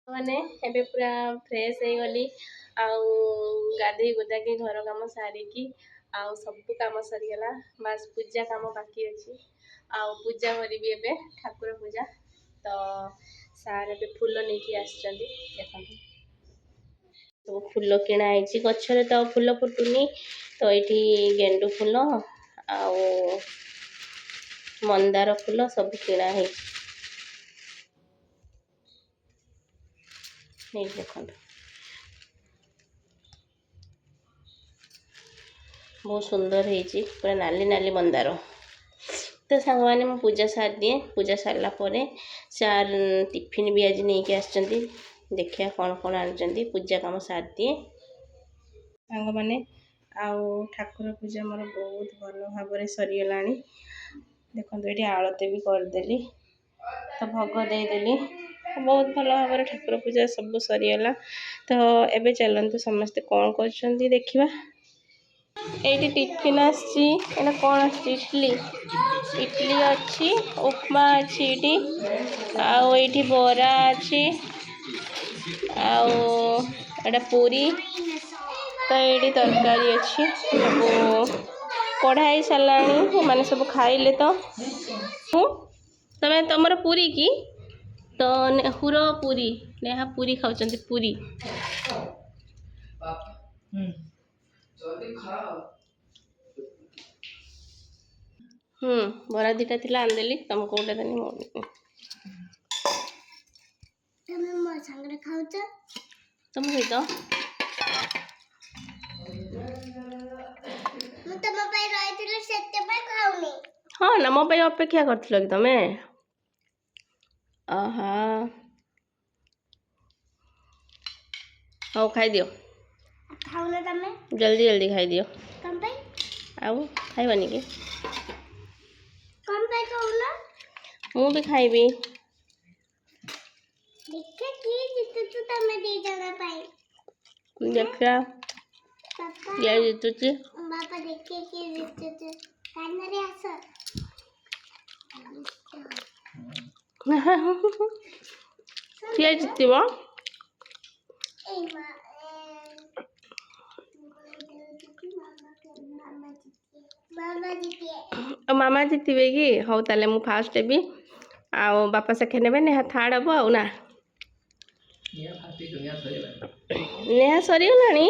मैंने एबे पूरा फ्रेश हो गली गाधे गुदाकि घर कम सारिकी सब कम सरीगला बास पूजा कम बाकी अच्छी पूजा करी एबे ठाकुर पूजा तो सार ए फूल नहीं आसते तो फूल किणाई गचर तो फूल फुटुनी तो ये गेंडु फूल आ मंदार फूल सब किणा है देखो बहुत सुंदर है पूरा नाली नाली मंदार तो सांग मैंने मैं पूजा सार दिए पूजा सारा सार टिफिन भी आज नहीं आस देखिए कौन कौन आनी पूजा कम सार दिए सांग मैंने ठाकुर पूजा मोर बहुत भल भाव सरीगला देखो ये आलती भी करदेली तो भोग देदेली बहुत भल भाव ठाकुर पूजा सब सरीगला तो एबे चलते समस्ते कौन कर देखा ये टिफिन आसी कौन इडली इडली अच्छी उपमा अच्छी ये बरा अच्छी आटा पूरी तो ये तरकारी अच्छी सब कढ़ाई सारा मैंने सब खाइले तो तमें तुम पूरी की तो नेहुर पूरी नेहा पूरी खाऊँ पूरी बरा दीटा थी आंदेली तुम कौटा देनी तुम सहित हाँ ना मो अपेक्षा कर तमें हाँ खाई दियो जल्दी जल्दी खाई दियो आउ खाइबानी कि मु भी खाइबी देखा क्या जीतुची किए जीतव मामा जीतबे कि हौ ताले मु फास्ट भी आ बापा सेकेंड ने नेहा थर्ड हम आउ ना नेहा सरीगलानी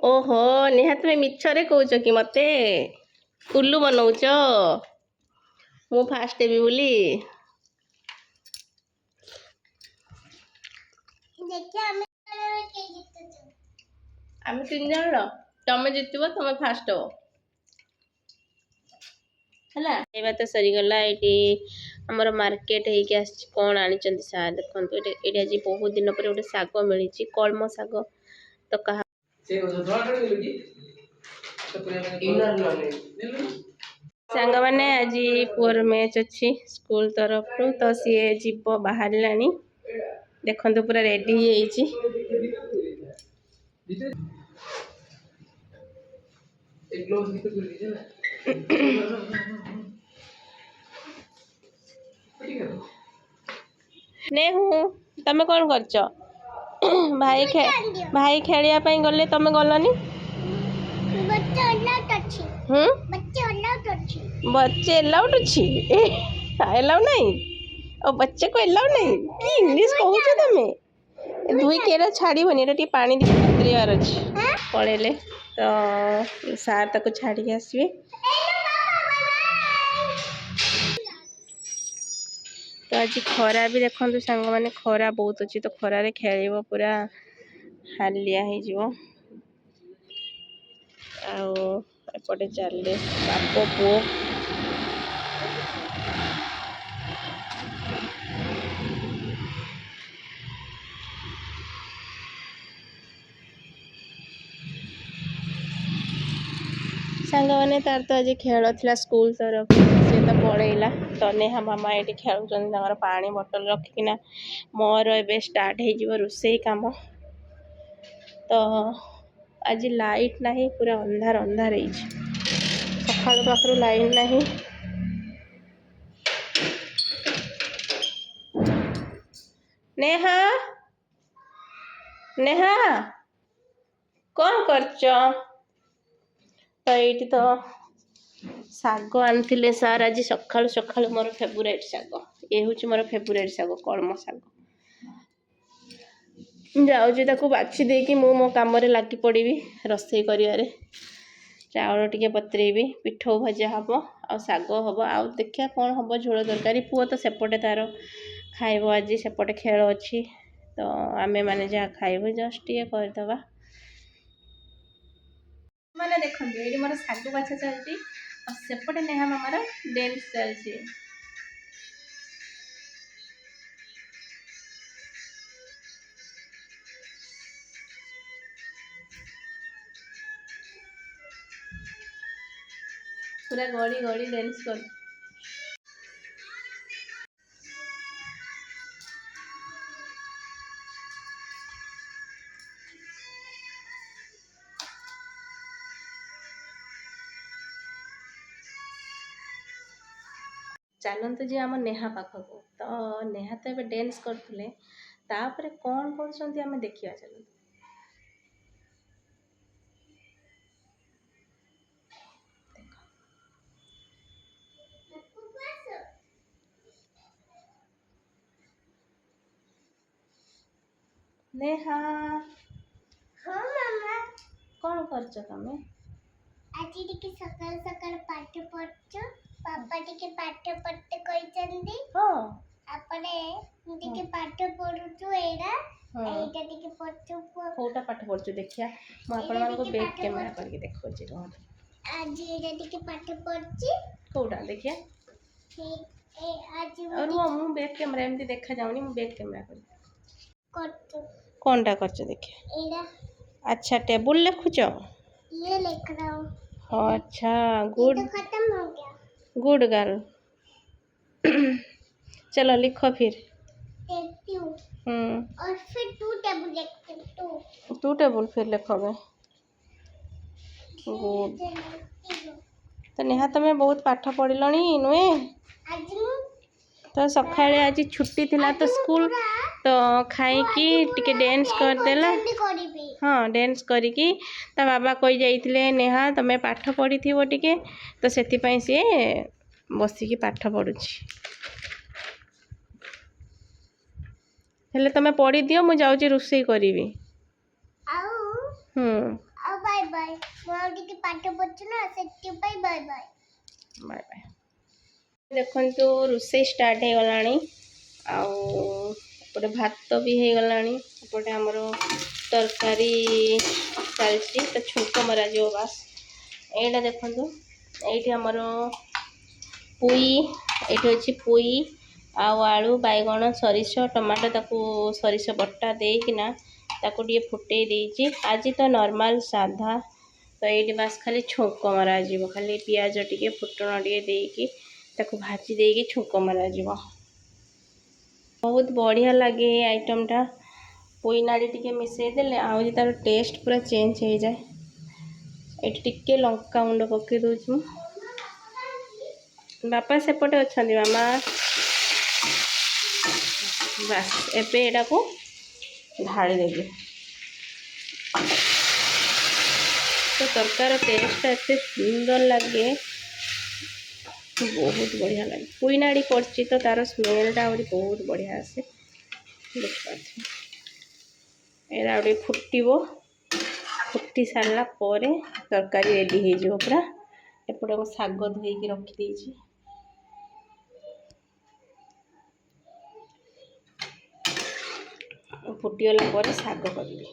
ओहो नेहा तुम्हें मिछरे कौच कि मते उल्लू बनौच मु फास्ट भी बोली आम 3 जन तमें जितब तुम फास्ट हो है तो सरीगला ये आमर मार्केट होगी कौन आनी सार देखो ये आज बहुत दिन पर गोटे शाग मिली कलम शाग तो कहा सांग मैंने आज पुअर मैच अच्छी स्कूल तरफ तो सी जीव बाहर देखो पूरा रेडी नेहू तमें कौन करच भाई खेलिया गले तमें गलनी बच्चे अलाउड अच्छी अलाउ नहीं और बच्चे को अलाउ नहीं कि इंग्लिश कहूँ तमें दुई केरा छाड़बनी ये पानी उतरवार अच्छे पड़ेले तो सार ताको छाड़ी आसवे तो आज खरा भी देखो सांग मैंने खरा बहुत अच्छी तो खरारे खेल पूरा हालिया हो एपटे चले बाप पुओ सांग मैंने तार तो आज खेल थी स्कूल तरफ सी तो पड़ेगा तो नेहा मामा ये खेल पानी बोतल रखिकिना मोर ए स्टार्ट हो रोसई काम तो आज लाइट नहीं पूरा अंधार अंधार सका पाखर लाइट नहीं नेहा नेहा कौन करच तो ये तो शाग आनी सार आज सकालू सकालू मोर फेवरेट शाग ये हूँ मोर फेवरेट शाग कलम शाग जाऊँ बाछी देकी मु मो कम लगी पड़ी रोसई कर चाउल टिके बतरेबी पिठो भजा हम आ शाग हम आ देखिया कौन हम झोल तरकारी पुओ तो सेपटे तार खाइब आज सेपटे खेल अच्छी तो आमे माने जहाँ खाइबु जस्ट ये करदबा मैंने देखो ये मोर शाग बाछा चलती सेपटे नेहा मामार डेन्स चलती पूरा गड़ी गड़ी डेन्स कर चलते जी आम नेहा पाखक तो नेहा तो ये डेन्स करते तापर कौन कर देखिया चलते नेहा हाँ मामा कौन करछ तमे आज टिके सकाल सकाल पाठ पढ़छ पापा टिके पाठ पढ़ते कहिसंदी हां आपने टिके पाठ पढ़ुछु एडा एटा टिके पढ़छु कोटा पाठ पढ़छु देखिया म आपण मान को बैक कैमरा करके देखो छी आज एटा टिके पाठ पढ़छि कोटा देखिया ए आज और वो मु बैक कैमरा एमती देखा जाउनी मु बैक कैमरा करछु कोनटा करछ देखिए एडा अच्छा टेबल लिखुछ ये लिख रहा हूं अच्छा गुड तो खत्म हो गया गुड गर्ल चलो लिखो फिर देखती हूं और फिर टू टेबल लिखती टू टेबल फिर लिखोगे गुड तो नेहा तुम्हें बहुत पाठ पढ़लनी नुए आज तो सकाळे आज छुट्टी थिला तो स्कूल तो खाइकी टिके डांस कर देला हाँ डांस करिकी ता बाबा कहि जाइथिले नेहा तमे पाठ पढ़ी थिबो टिके तो सेति पई से बसिकी पाठ पढुछि हेले तमे पढ़ी दियो मु जाउची रुसई करिवि आउ बाय बाय मोर टिके पाठ पढ़छु ना सेति पई बाय बाय बाय बाय देखंतु रुसई स्टार्ट हे गलानी आउ भात भी हो गलानी एपटे आमर तरकारी चलती तो छुंक मरा जो बास एटा देखु ये आमर पुई ये अच्छी पुई आलू बैगण सरिष टमाटो ताकू सरिष बटा देकिना ताकू टे फुटे देची आज तो नॉर्मल साधा तो ये बास खाली छुंक मरा जीवो खाली पियाज टिके फुटण टे देकी ताकू भाजी देकी छुंक मरा जीवो बहुत बढ़िया लगे ये आइटम टा पोई नाड़ी टिके मिसई देले आउ तार टेस्ट पूरा चेंज हो जाए ये टिके लंका गुंड पकई दूँ बापा सेपटे अच्छा मामा बस एबे एटा को ढाली देबी तो तरकार टेस्ट एते सुंदर लगे बहुत बढ़िया लगे पुई नाड़ी पड़ी तो तार स्मेलटा बहुत बढ़िया आसे देखिए ये फुटो फुटी सारा पर तरकारी रेडी हो पूरा एपटे मो शाग धोईकी रखी फुटीगला पर शाग करी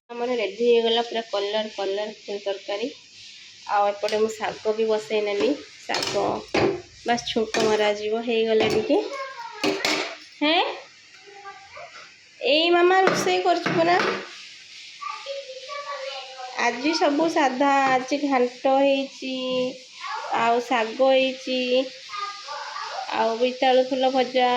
आमर रेडी हो गला पूरा कलर कलर फुल तरकारी आपटे मु शाग भी बसई नेली शाग बस छुंक मरा जीवो हे गला टिके हैं ए मामा रोसई करना आज सब साधा आज घांट हो शाग हो बोईतालु फुल भजा